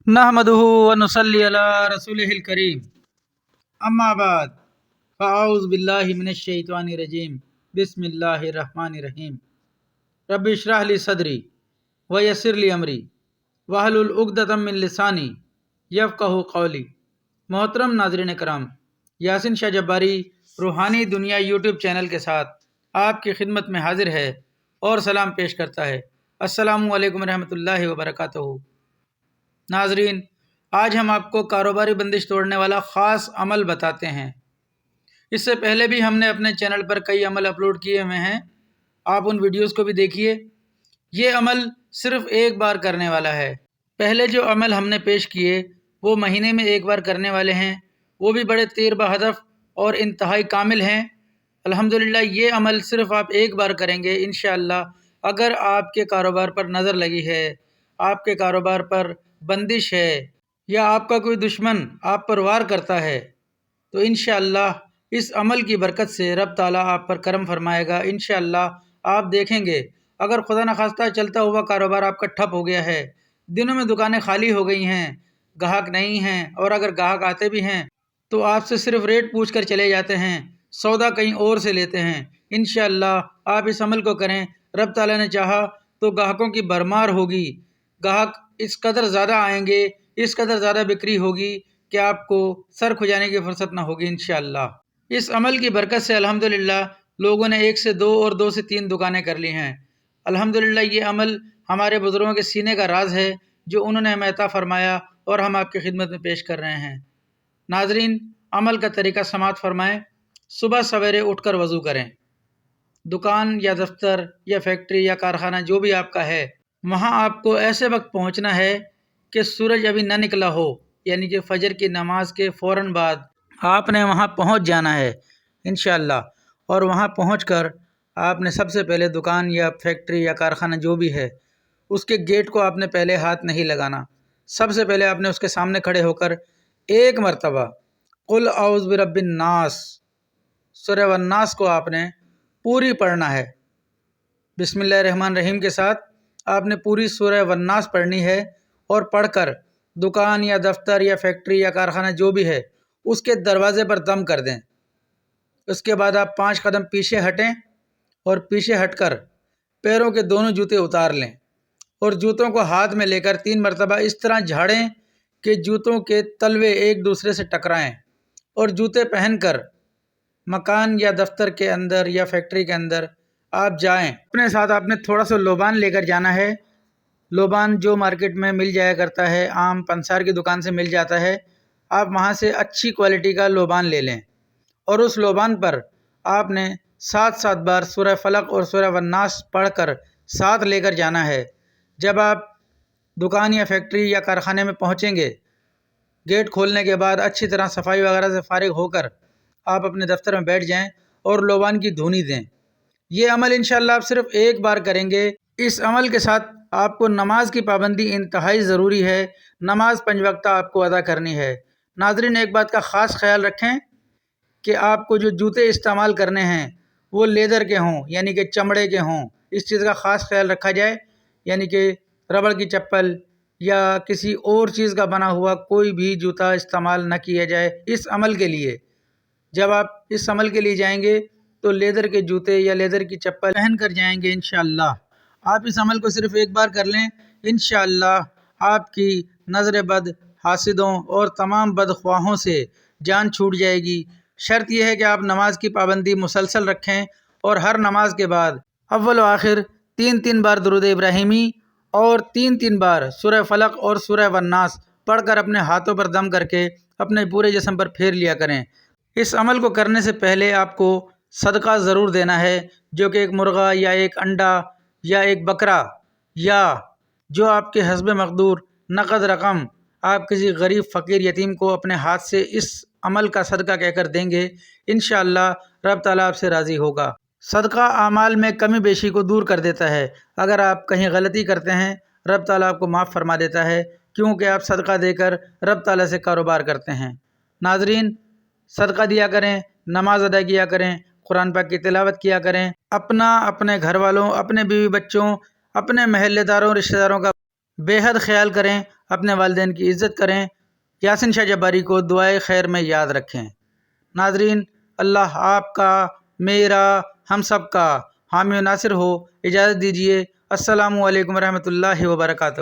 नहमदुहु व नुसल्ली अला रसूलिहिल करीम अम्मा बाद फ़अऊज़ु बिल्लाहि मिनश शैतानिर रजीम बिस्मिल्लाहिर रहमानिर रहीम रब्बि इश्रह ली सदरी व यस्सिर ली अमरी वहलुल उक़दतम मिन लिसानी यफ़क़हू क़ौली। मोहतरम नाज़रीन कराम, यासिन शाह जब्बारी रूहानी दुनिया यूट्यूब चैनल के साथ आपकी खिदमत में हाजिर है और सलाम पेश करता है। अस्सलामु अलैकुम रहमतुल्लाहि व बरकातुहू। नाजरीन, आज हम आपको कारोबारी बंदिश तोड़ने वाला ख़ास अमल बताते हैं। इससे पहले भी हमने अपने चैनल पर कई अमल अपलोड किए हुए हैं, आप उन वीडियोस को भी देखिए। ये अमल सिर्फ एक बार करने वाला है। पहले जो अमल हमने पेश किए वो महीने में एक बार करने वाले हैं, वो भी बड़े तीर बहदफ और इंतहाई कामिल हैं। अल्हम्दुलिल्लाह ये अमल सिर्फ आप एक बार करेंगे इंशाअल्लाह। अगर आपके कारोबार पर नज़र लगी है, आपके कारोबार पर बंदिश है या आपका कोई दुश्मन आप पर वार करता है, तो इंशाअल्लाह इस अमल की बरकत से रब ताला आप पर करम फरमाएगा। इंशाअल्लाह आप देखेंगे, अगर खुदा न खास्ता चलता हुआ कारोबार आपका ठप हो गया है, दिनों में दुकानें खाली हो गई हैं, ग्राहक नहीं हैं, और अगर ग्राहक आते भी हैं तो आपसे सिर्फ रेट पूछ कर चले जाते हैं, सौदा कहीं और से लेते हैं। इंशाअल्लाह आप इस अमल को करें, रब ताला ने चाहा तो ग्राहकों की भरमार होगी। ग्राहक इस कदर ज़्यादा आएंगे, इस कदर ज़्यादा बिक्री होगी कि आपको सर खुजाने की फुर्सत ना होगी इंशाअल्लाह। इस अमल की बरकत से अल्हम्दुलिल्लाह लोगों ने 1 से 2 और 2 से 3 दुकानें कर ली हैं। अल्हम्दुलिल्लाह ये अमल हमारे बुज़ुर्गों के सीने का राज है जो उन्होंने हमें अता फरमाया और हम आपकी खिदमत में पेश कर रहे हैं। नाजरीन, अमल का तरीका समात फरमाएं। सुबह सवेरे उठकर वज़ू करें। दुकान या दफ्तर या फैक्ट्री या कारखाना जो भी आपका है, वहाँ आपको ऐसे वक्त पहुँचना है कि सूरज अभी न निकला हो, यानी कि फजर की नमाज के फ़ौरन बाद आपने वहाँ पहुँच जाना है इंशाअल्लाह। और वहाँ पहुँचकर आपने सबसे पहले दुकान या फैक्ट्री या कारखाना जो भी है उसके गेट को आपने पहले हाथ नहीं लगाना। सबसे पहले आपने उसके सामने खड़े होकर एक मरतबा कुल औज़ु बिरब्बिन नास सूरह वन्नास को आपने पूरी पढ़ना है। बिस्मिल्लाहिर्रहमानिर्रहीम के साथ आपने पूरी सूरह वन्नास पढ़नी है और पढ़कर दुकान या दफ्तर या फैक्ट्री या कारखाना जो भी है उसके दरवाज़े पर दम कर दें। उसके बाद आप 5 कदम पीछे हटें और पीछे हटकर पैरों के दोनों जूते उतार लें और जूतों को हाथ में लेकर 3 मरतबा इस तरह झाड़ें कि जूतों के तलवे एक दूसरे से टकराएं, और जूते पहनकर मकान या दफ्तर के अंदर या फैक्ट्री के अंदर आप जाएं। अपने साथ आपने थोड़ा सा लोबान लेकर जाना है। लोबान जो मार्केट में मिल जाया करता है, आम पंसार की दुकान से मिल जाता है, आप वहाँ से अच्छी क्वालिटी का लोबान ले लें और उस लोबान पर आपने 7 बार सूरह फलक और सूरह वन्नास पढ़कर साथ लेकर जाना है। जब आप दुकान या फैक्ट्री या कारखाने में पहुँचेंगे, गेट खोलने के बाद अच्छी तरह सफाई वगैरह से फारिग होकर आप अपने दफ्तर में बैठ जाएं और लोबान की धुनी दें। ये अमल इंशाअल्लाह आप सिर्फ एक बार करेंगे। इस अमल के साथ आपको नमाज की पाबंदी इंतहाई ज़रूरी है। नमाज 5 वक्ता आपको अदा करनी है। नाज़रीन, एक बात का ख़ास ख्याल रखें कि आपको जो जूते इस्तेमाल करने हैं वो लेदर के हों, यानी कि चमड़े के हों। इस चीज़ का ख़ास ख्याल रखा जाए, यानी कि रबड़ की चप्पल या किसी और चीज़ का बना हुआ कोई भी जूता इस्तेमाल न किया जाए इस अमल के लिए। जब आप इस अमल के लिए जाएंगे तो लेदर के जूते या लेदर की चप्पल पहन कर जाएंगे इंशाअल्लाह। आप इस अमल को सिर्फ एक बार कर लें, इंशाअल्लाह आपकी नज़र बद, हासिदों और तमाम बदख्वाहों से जान छूट जाएगी। शर्त यह है कि आप नमाज की पाबंदी मुसलसल रखें और हर नमाज के बाद अव्वल व आखिर 3 बार दुरूद इब्राहिमी और 3 बार सूरह फलक और सूरह वन्नास पढ़कर अपने हाथों पर दम करके अपने पूरे जिस्म पर फेर लिया करें। इस अमल को करने से पहले आपको सदका ज़रूर देना है, जो कि एक मुर्गा या एक अंडा या एक बकरा या जो आपके हस्ब मक़दूर नक़द रकम आप किसी गरीब फ़कीर यतीम को अपने हाथ से इस अमल का सदका कहकर देंगे, इंशाअल्लाह रब ताला आपसे राज़ी होगा। सदका आमाल में कमी बेशी को दूर कर देता है। अगर आप कहीं गलती करते हैं, रब ताला आपको माफ़ फरमा देता है, क्योंकि आप सदका देकर रब ताला से कारोबार करते हैं। नाजरीन, सदका दिया करें, नमाज अदा किया करें, कुरान पाक की तिलावत किया करें, अपना, अपने घर वालों, अपने बीवी बच्चों, अपने महल्लेदारों, रिश्तेदारों का بے حد خیال کریں، اپنے والدین کی عزت کریں۔ یاسین شاہ جباری کو دعائے خیر میں یاد رکھیں۔ ناظرین، اللہ آپ کا، میرا، ہم سب کا حامی و ناصر ہو۔ اجازت دیجیے، السلام علیکم ورحمۃ اللہ وبرکاتہ۔